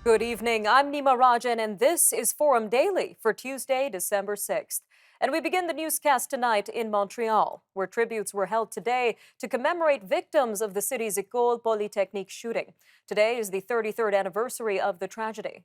Good evening. I'm Nima Rajan, and this is Forum Daily for Tuesday, December 6th. And we begin the newscast tonight in Montreal, where tributes were held today to commemorate victims of the city's Ecole Polytechnique shooting. Today is the 33rd anniversary of the tragedy.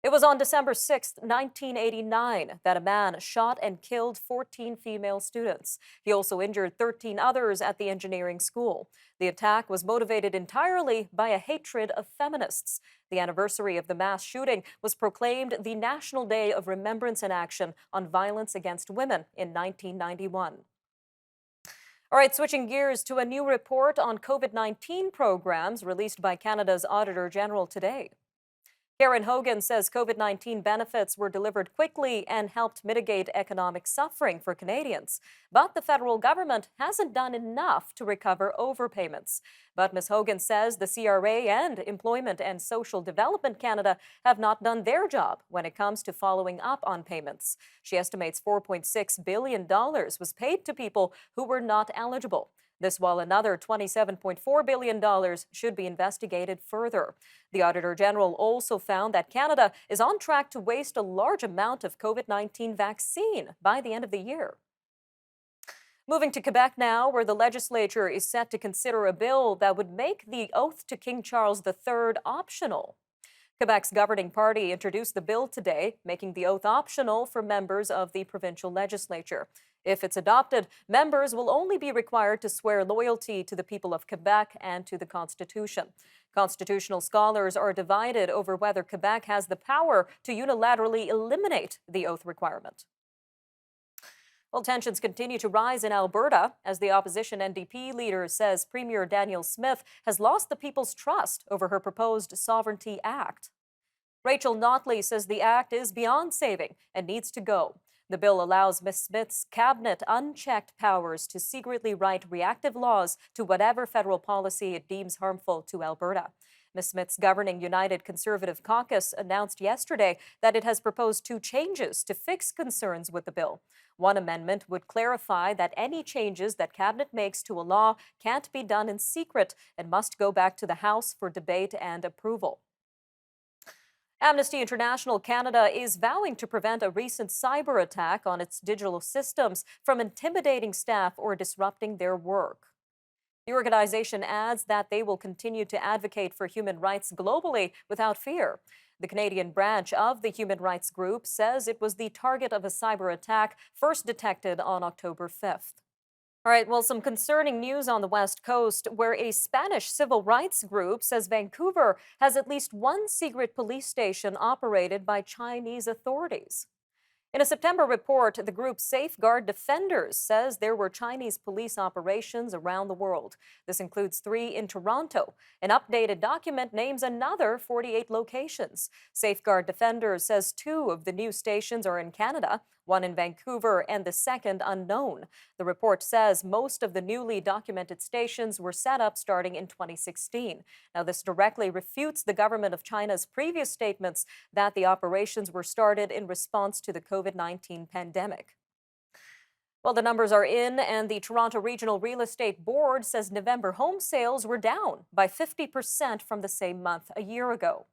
It was on December 6, 1989, that a man shot and killed 14 female students. He also injured 13 others at the engineering school. The attack was motivated entirely by a hatred of feminists. The anniversary of the mass shooting was proclaimed the National Day of Remembrance and Action on Violence Against Women in 1991. All right, switching gears to a new report on COVID-19 programs released by Canada's Auditor General today. Karen Hogan says COVID-19 benefits were delivered quickly and helped mitigate economic suffering for Canadians. But the federal government hasn't done enough to recover overpayments. But Ms. Hogan says the CRA and Employment and Social Development Canada have not done their job when it comes to following up on payments. She estimates $4.6 billion was paid to people who were not eligible. This while another $27.4 billion should be investigated further. The Auditor General also found that Canada is on track to waste a large amount of COVID-19 vaccine by the end of the year. Moving to Quebec now, where the legislature is set to consider a bill that would make the oath to King Charles III optional. Quebec's governing party introduced the bill today, making the oath optional for members of the provincial legislature. If it's adopted, members will only be required to swear loyalty to the people of Quebec and to the Constitution. Constitutional scholars are divided over whether Quebec has the power to unilaterally eliminate the oath requirement. Well, tensions continue to rise in Alberta as the opposition NDP leader says Premier Danielle Smith has lost the people's trust over her proposed Sovereignty Act. Rachel Notley says the act is beyond saving and needs to go. The bill allows Ms. Smith's cabinet unchecked powers to secretly write reactive laws to whatever federal policy it deems harmful to Alberta. Ms. Smith's governing United Conservative Caucus announced yesterday that it has proposed two changes to fix concerns with the bill. One amendment would clarify that any changes that cabinet makes to a law can't be done in secret and must go back to the House for debate and approval. Amnesty International Canada is vowing to prevent a recent cyber attack on its digital systems from intimidating staff or disrupting their work. The organization adds that they will continue to advocate for human rights globally without fear. The Canadian branch of the human rights group says it was the target of a cyber attack first detected on October 5th. All right, well, some concerning news on the West Coast, where a Spanish civil rights group says Vancouver has at least one secret police station operated by Chinese authorities. In a September report, the group Safeguard Defenders says there were Chinese police operations around the world. This includes 3 in Toronto. An updated document names another 48 locations. Safeguard Defenders says 2 of the new stations are in Canada, 1 in Vancouver, and the second unknown. The report says most of the newly documented stations were set up starting in 2016. Now, this directly refutes the government of China's previous statements that the operations were started in response to the COVID-19 pandemic. Well, the numbers are in, and the Toronto Regional Real Estate Board says November home sales were down by 50% from the same month a year ago.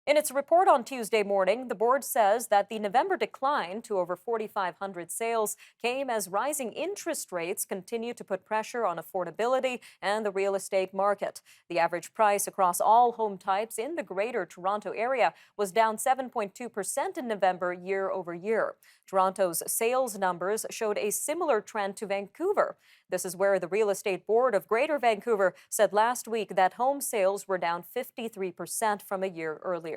In its report on Tuesday morning, the board says that the November decline to over 4,500 sales came as rising interest rates continue to put pressure on affordability and the real estate market. The average price across all home types in the Greater Toronto Area was down 7.2% in November year over year. Toronto's sales numbers showed a similar trend to Vancouver. This is where the Real Estate Board of Greater Vancouver said last week that home sales were down 53% from a year earlier.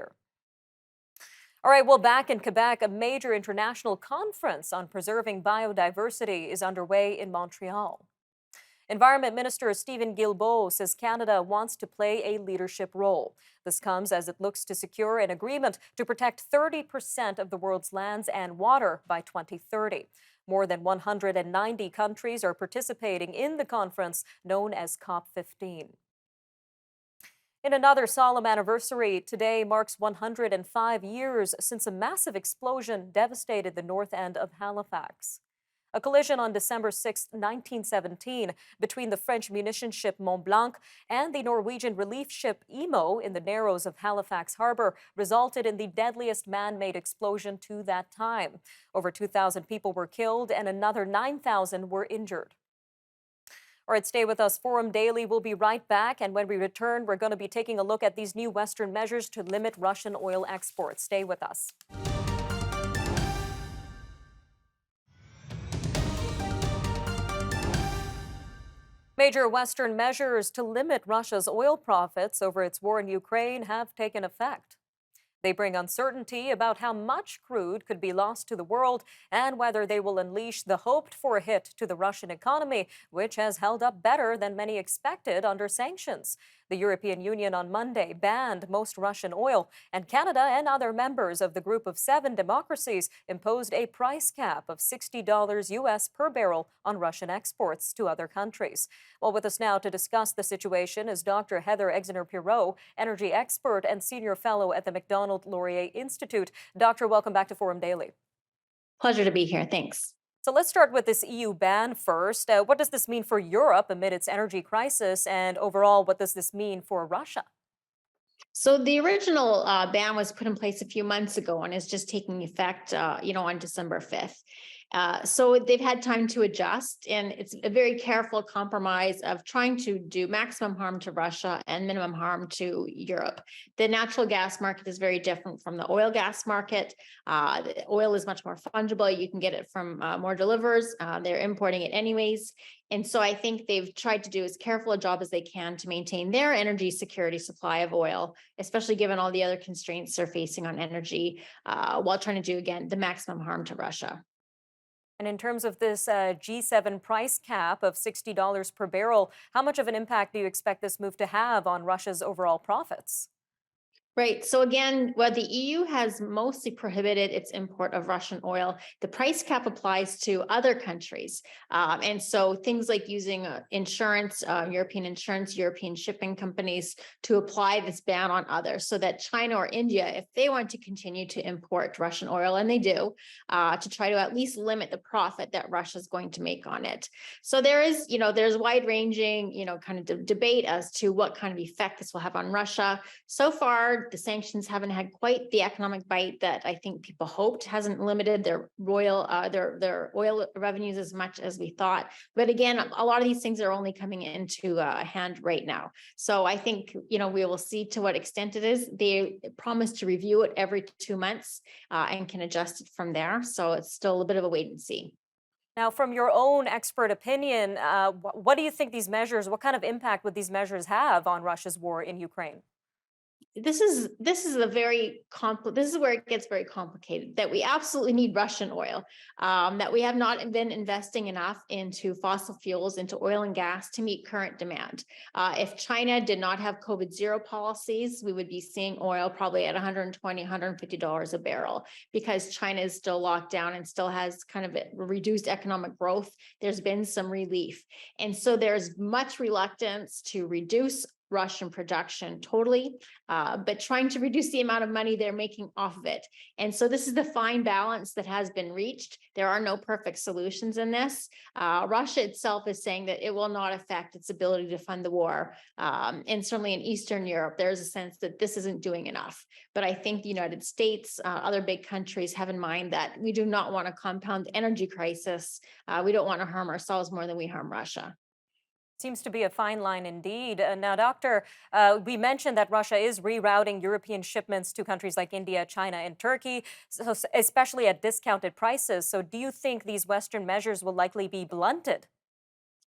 All right, well, back in Quebec, a major international conference on preserving biodiversity is underway in Montreal. Environment Minister Stephen Guilbeault says Canada wants to play a leadership role. This comes as it looks to secure an agreement to protect 30% of the world's lands and water by 2030. More than 190 countries are participating in the conference known as COP15. In another solemn anniversary, today marks 105 years since a massive explosion devastated the north end of Halifax. A collision on December 6, 1917, between the French munition ship Mont Blanc and the Norwegian relief ship Emo in the Narrows of Halifax Harbor resulted in the deadliest man-made explosion to that time. Over 2,000 people were killed and another 9,000 were injured. All right, stay with us. Forum Daily will be right back. And when we return, we're going to be taking a look at these new Western measures to limit Russian oil exports. Stay with us. Major Western measures to limit Russia's oil profits over its war in Ukraine have taken effect. They bring uncertainty about how much crude could be lost to the world and whether they will unleash the hoped-for hit to the Russian economy, which has held up better than many expected under sanctions. The European Union on Monday banned most Russian oil, and Canada and other members of the Group of Seven democracies imposed a price cap of $60 US per barrel on Russian exports to other countries. Well, with us now to discuss the situation is Dr. Heather Exner-Pirot, energy expert and senior fellow at the Macdonald-Laurier Institute. Doctor, welcome back to Forum Daily. Pleasure to be here. Thanks. So let's start with this EU ban first. What does this mean for Europe amid its energy crisis? And overall, what does this mean for Russia? So the original ban was put in place a few months ago and is just taking effect, on December 5th. So they've had time to adjust, and it's a very careful compromise of trying to do maximum harm to Russia and minimum harm to Europe. The natural gas market is very different from the oil gas market. The oil is much more fungible. You can get it from more delivers. They're importing it anyways. And so I think they've tried to do as careful a job as they can to maintain their energy security supply of oil, especially given all the other constraints they're facing on energy, while trying to do, again, the maximum harm to Russia. And in terms of this G7 price cap of $60 per barrel, how much of an impact do you expect this move to have on Russia's overall profits? Right. So again, while the EU has mostly prohibited its import of Russian oil, the price cap applies to other countries. And so things like using insurance, European shipping companies to apply this ban on others so that China or India, if they want to continue to import Russian oil, and they do, to try to at least limit the profit that Russia is going to make on it. So there's wide ranging, kind of debate as to what kind of effect this will have on Russia. So far, the sanctions haven't had quite the economic bite that I think people hoped. Hasn't limited their their oil revenues as much as we thought. But again, a lot of these things are only coming into hand right now. So I think we will see to what extent it is. They promise to review it every 2 months and can adjust it from there. So it's still a bit of a wait and see. Now, from your own expert opinion, what do you think what kind of impact would these measures have on Russia's war in Ukraine? This is this is where it gets very complicated, that we absolutely need Russian oil, that we have not been investing enough into fossil fuels, into oil and gas to meet current demand. If China did not have COVID zero policies, we would be seeing oil probably at $120, $150 a barrel, because China is still locked down and still has kind of a reduced economic growth. There's been some relief. And so there's much reluctance to reduce Russian production totally, but trying to reduce the amount of money they're making off of it. And so this is the fine balance that has been reached. There are no perfect solutions in this. Russia itself is saying that it will not affect its ability to fund the war. And certainly in Eastern Europe, there's a sense that this isn't doing enough. But I think the United States, other big countries have in mind that we do not want a compound energy crisis. We don't want to harm ourselves more than we harm Russia. Seems to be a fine line indeed. Now, Doctor, we mentioned that Russia is rerouting European shipments to countries like India, China, and Turkey, especially at discounted prices. So do you think these Western measures will likely be blunted?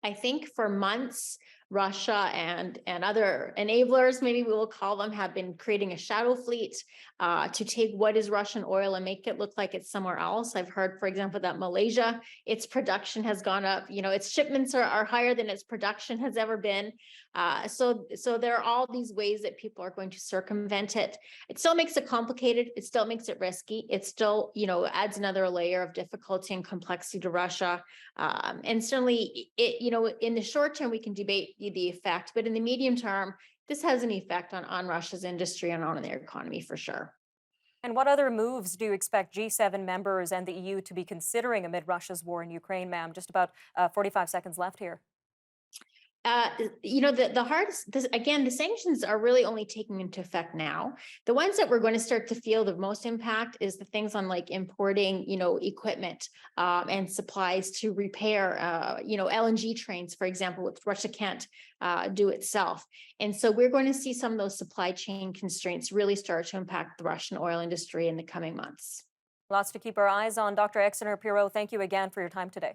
I think for months, Russia and other enablers, maybe we will call them, have been creating a shadow fleet to take what is Russian oil and make it look like it's somewhere else. I've heard, for example, that Malaysia, its production has gone up. Its shipments are higher than its production has ever been. So there are all these ways that people are going to circumvent it. It still makes it complicated. It still makes it risky. It still, adds another layer of difficulty and complexity to Russia. And certainly, in the short term, we can debate the effect, but in the medium term, this has an effect on Russia's industry and on their economy for sure. And what other moves do you expect G7 members and the EU to be considering amid Russia's war in Ukraine, ma'am? Just about 45 seconds left here. The hardest, again, the sanctions are really only taking into effect now. The ones that we're going to start to feel the most impact is the things on like importing, equipment and supplies to repair, LNG trains, for example, which Russia can't do itself. And so we're going to see some of those supply chain constraints really start to impact the Russian oil industry in the coming months. Lots to keep our eyes on. Dr. Exner-Pirot, thank you again for your time today.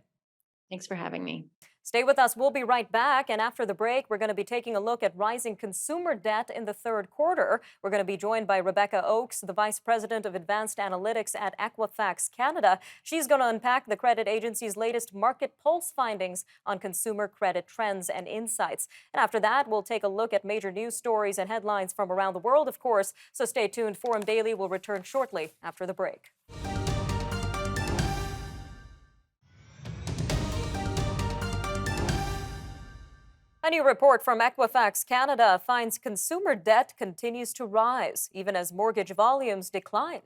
Thanks for having me. Stay with us. We'll be right back. And after the break, we're going to be taking a look at rising consumer debt in the third quarter. We're going to be joined by Rebecca Oakes, the Vice President of Advanced Analytics at Equifax Canada. She's going to unpack the credit agency's latest market pulse findings on consumer credit trends and insights. And after that, we'll take a look at major news stories and headlines from around the world, of course. So stay tuned. Forum Daily will return shortly after the break. A new report from Equifax Canada finds consumer debt continues to rise, even as mortgage volumes decline.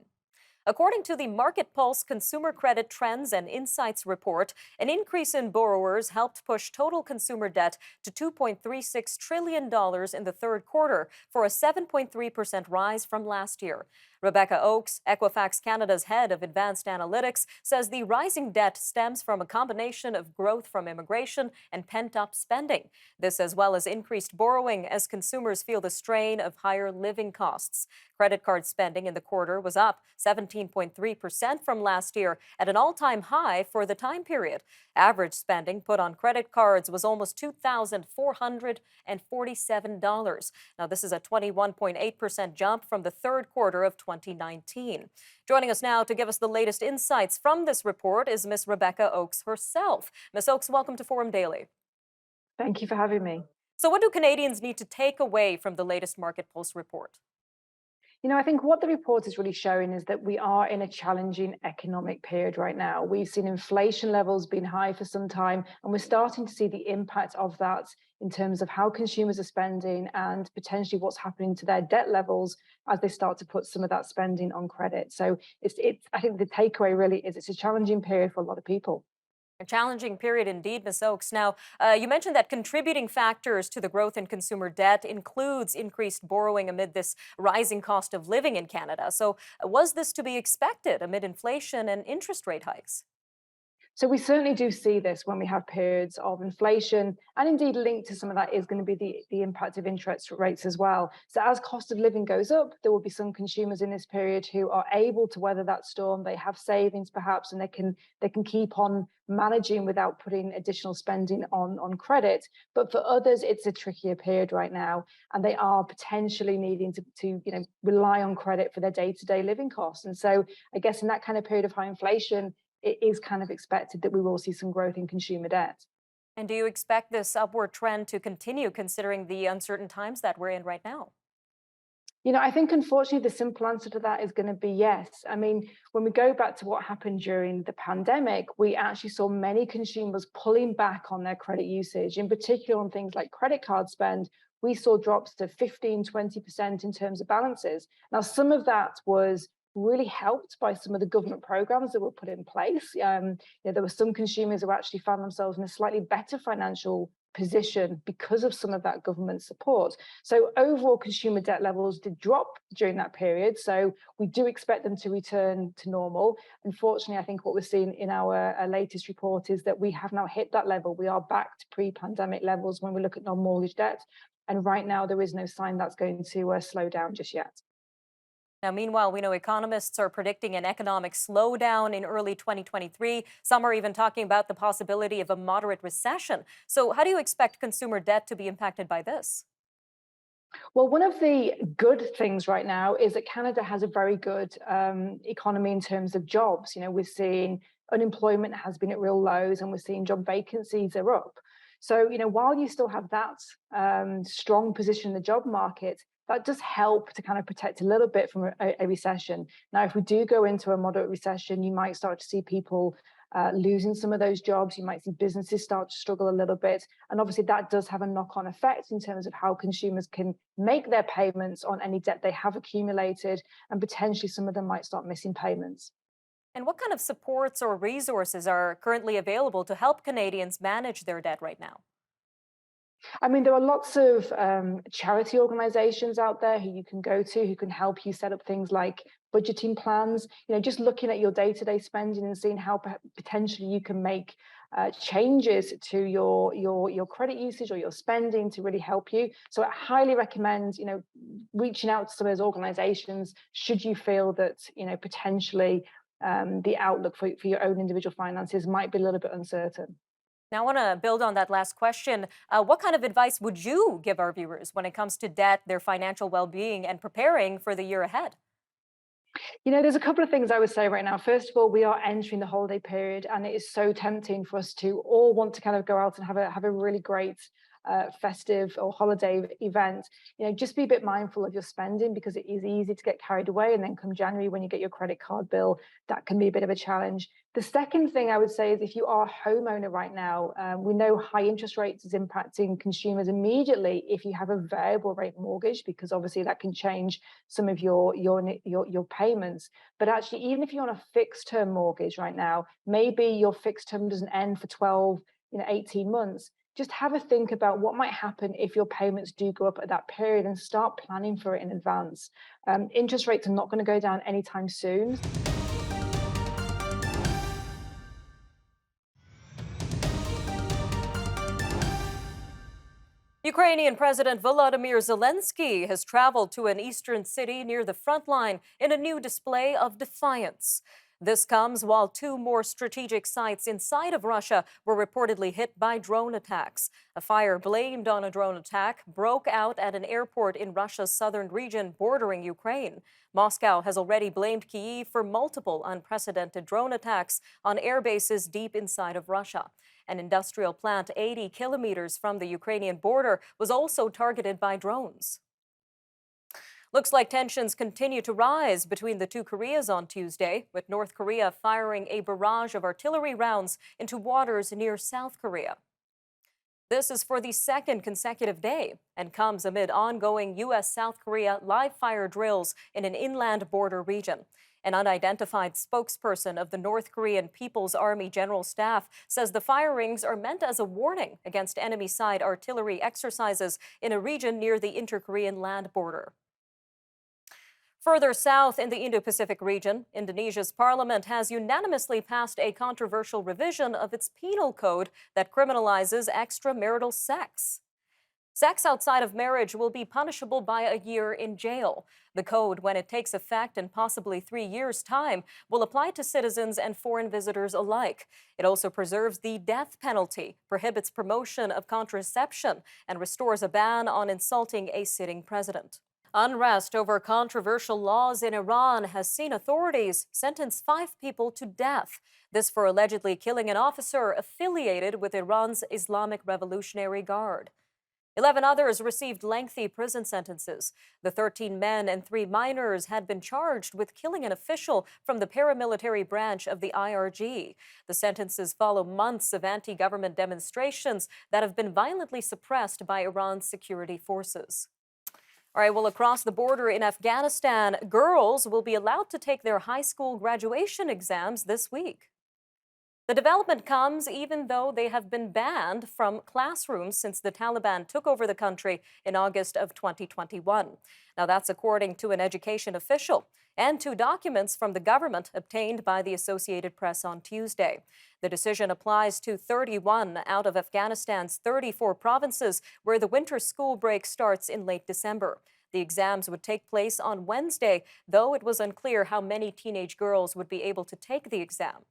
According to the Market Pulse Consumer Credit Trends and Insights report, an increase in borrowers helped push total consumer debt to $2.36 trillion in the third quarter, for a 7.3% rise from last year. Rebecca Oakes, Equifax Canada's head of advanced analytics, says the rising debt stems from a combination of growth from immigration and pent-up spending. This as well as increased borrowing as consumers feel the strain of higher living costs. Credit card spending in the quarter was up 17.3% from last year, at an all-time high for the time period. Average spending put on credit cards was almost $2,447. Now, this is a 21.8% jump from the third quarter of 2019. Joining us now to give us the latest insights from this report is Ms. Rebecca Oakes herself. Ms. Oakes, welcome to Forum Daily. Thank you for having me. So what do Canadians need to take away from the latest Market Pulse report? I think what the report is really showing is that we are in a challenging economic period right now. We've seen inflation levels being high for some time, and we're starting to see the impact of that in terms of how consumers are spending and potentially what's happening to their debt levels as they start to put some of that spending on credit. So I think the takeaway really is it's a challenging period for a lot of people. A challenging period indeed, Ms. Oakes. Now, you mentioned that contributing factors to the growth in consumer debt includes increased borrowing amid this rising cost of living in Canada. So was this to be expected amid inflation and interest rate hikes? So we certainly do see this when we have periods of inflation, and indeed linked to some of that is going to be the impact of interest rates as well. So as cost of living goes up, there will be some consumers in this period who are able to weather that storm. They have savings perhaps, and they can keep on managing without putting additional spending on credit. But for others, it's a trickier period right now, and they are potentially needing to rely on credit for their day-to-day living costs. And so I guess in that kind of period of high inflation, it is kind of expected that we will see some growth in consumer debt. And do you expect this upward trend to continue considering the uncertain times that we're in right now? I think unfortunately the simple answer to that is going to be yes. I mean, when we go back to what happened during the pandemic, we actually saw many consumers pulling back on their credit usage, in particular on things like credit card spend. We saw drops to 15-20% in terms of balances. Now, some of that was really helped by some of the government programs that were put in place. There were some consumers who actually found themselves in a slightly better financial position because of some of that government support. So overall consumer debt levels did drop during that period. So we do expect them to return to normal. Unfortunately, I think what we're seeing in our latest report is that we have now hit that level. We are back to pre-pandemic levels when we look at non-mortgage debt. And right now there is no sign that's going to slow down just yet. Now, meanwhile, we know economists are predicting an economic slowdown in early 2023. Some are even talking about the possibility of a moderate recession. So how do you expect consumer debt to be impacted by this? Well, one of the good things right now is that Canada has a very good economy in terms of jobs. We're seeing unemployment has been at real lows, and we're seeing job vacancies are up. So, while you still have that strong position in the job market, that does help to kind of protect a little bit from a recession. Now, if we do go into a moderate recession, you might start to see people losing some of those jobs. You might see businesses start to struggle a little bit. And obviously that does have a knock-on effect in terms of how consumers can make their payments on any debt they have accumulated, and potentially some of them might start missing payments. And what kind of supports or resources are currently available to help Canadians manage their debt right now? I mean, there are lots of charity organizations out there who you can go to who can help you set up things like budgeting plans, just looking at your day-to-day spending and seeing how potentially you can make changes to your credit usage or your spending to really help you. So I highly recommend, reaching out to some of those organizations should you feel that, potentially the outlook for your own individual finances might be a little bit uncertain. Now, I want to build on that last question. What kind of advice would you give our viewers when it comes to debt, their financial well-being, and preparing for the year ahead? There's a couple of things I would say right now. First of all, we are entering the holiday period, and it is so tempting for us to all want to kind of go out and have a really great festive or holiday event. Just be a bit mindful of your spending, because it is easy to get carried away, and then come January when you get your credit card bill, that can be a bit of a challenge. The second thing I would say is, if you are a homeowner right now, we know high interest rates is impacting consumers immediately if you have a variable rate mortgage, because obviously that can change some of your payments. But actually, even if you're on a fixed term mortgage right now, maybe your fixed term doesn't end for 12, 18 months. Just have a think about what might happen if your payments do go up at that period, and start planning for it in advance. Interest rates are not going to go down anytime soon. Ukrainian President Volodymyr Zelensky has traveled to an eastern city near the front line in a new display of defiance. This comes while two more strategic sites inside of Russia were reportedly hit by drone attacks. A fire blamed on a drone attack broke out at an airport in Russia's southern region bordering Ukraine. Moscow has already blamed Kyiv for multiple unprecedented drone attacks on air bases deep inside of Russia. An industrial plant 80 kilometers from the Ukrainian border was also targeted by drones. Looks like tensions continue to rise between the two Koreas on Tuesday, with North Korea firing a barrage of artillery rounds into waters near South Korea. This is for the second consecutive day and comes amid ongoing U.S.-South Korea live-fire drills in an inland border region. An unidentified spokesperson of the North Korean People's Army General Staff says the firings are meant as a warning against enemy-side artillery exercises in a region near the inter-Korean land border. Further south in the Indo-Pacific region, Indonesia's parliament has unanimously passed a controversial revision of its penal code that criminalizes extramarital sex. Sex outside of marriage will be punishable by a year in jail. The code, when it takes effect in possibly 3 years' time, will apply to citizens and foreign visitors alike. It also preserves the death penalty, prohibits promotion of contraception, and restores a ban on insulting a sitting president. Unrest over controversial laws in Iran has seen authorities sentence 5 people to death. This for allegedly killing an officer affiliated with Iran's Islamic Revolutionary Guard. 11 others received lengthy prison sentences. The 13 men and 3 minors had been charged with killing an official from the paramilitary branch of the IRG. The sentences follow months of anti-government demonstrations that have been violently suppressed by Iran's security forces. All right, well, across the border in Afghanistan, girls will be allowed to take their high school graduation exams this week. The development comes even though they have been banned from classrooms since the Taliban took over the country in August of 2021. Now, that's according to an education official and 2 documents from the government obtained by the Associated Press on Tuesday. The decision applies to 31 out of Afghanistan's 34 provinces where the winter school break starts in late December. The exams would take place on Wednesday, though it was unclear how many teenage girls would be able to take the exam.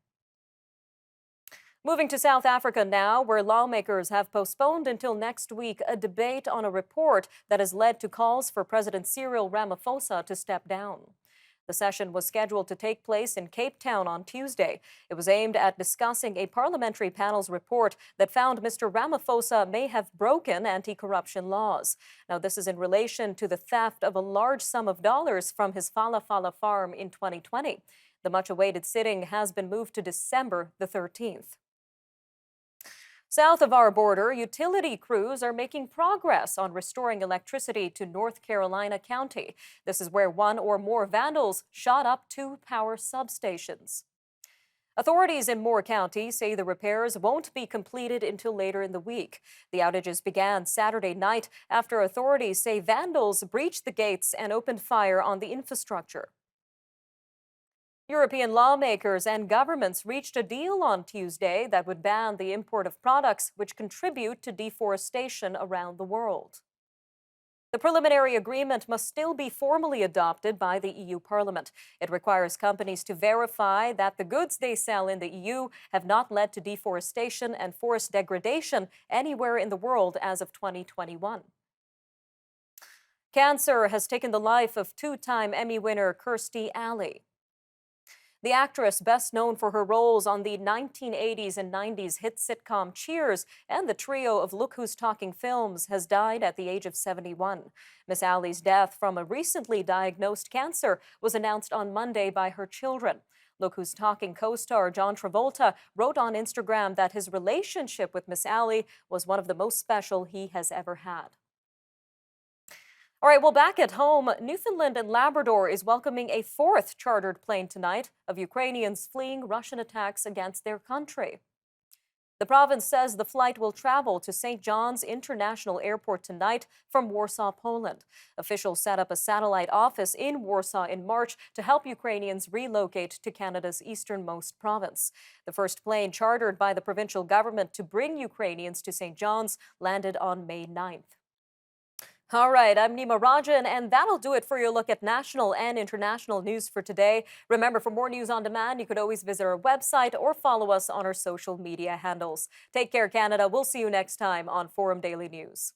Moving to South Africa now, where lawmakers have postponed until next week a debate on a report that has led to calls for President Cyril Ramaphosa to step down. The session was scheduled to take place in Cape Town on Tuesday. It was aimed at discussing a parliamentary panel's report that found Mr. Ramaphosa may have broken anti-corruption laws. Now, this is in relation to the theft of a large sum of dollars from his Fala Fala farm in 2020. The much-awaited sitting has been moved to December the 13th. South of our border, utility crews are making progress on restoring electricity to North Carolina County. This is where one or more vandals shot up two power substations. Authorities in Moore County say the repairs won't be completed until later in the week. The outages began Saturday night after authorities say vandals breached the gates and opened fire on the infrastructure. European lawmakers and governments reached a deal on Tuesday that would ban the import of products which contribute to deforestation around the world. The preliminary agreement must still be formally adopted by the EU Parliament. It requires companies to verify that the goods they sell in the EU have not led to deforestation and forest degradation anywhere in the world as of 2021. Cancer has taken the life of two-time Emmy winner Kirstie Alley. The actress, best known for her roles on the 1980s and 90s hit sitcom Cheers and the trio of Look Who's Talking films, has died at the age of 71. Miss Alley's death from a recently diagnosed cancer was announced on Monday by her children. Look Who's Talking co-star John Travolta wrote on Instagram that his relationship with Miss Alley was one of the most special he has ever had. All right, well, back at home, Newfoundland and Labrador is welcoming a fourth chartered plane tonight of Ukrainians fleeing Russian attacks against their country. The province says the flight will travel to St. John's International Airport tonight from Warsaw, Poland. Officials set up a satellite office in Warsaw in March to help Ukrainians relocate to Canada's easternmost province. The first plane chartered by the provincial government to bring Ukrainians to St. John's landed on May 9th. All right, I'm Nima Rajan, and that'll do it for your look at national and international news for today. Remember, for more news on demand, you could always visit our website or follow us on our social media handles. Take care, Canada. We'll see you next time on Forum Daily News.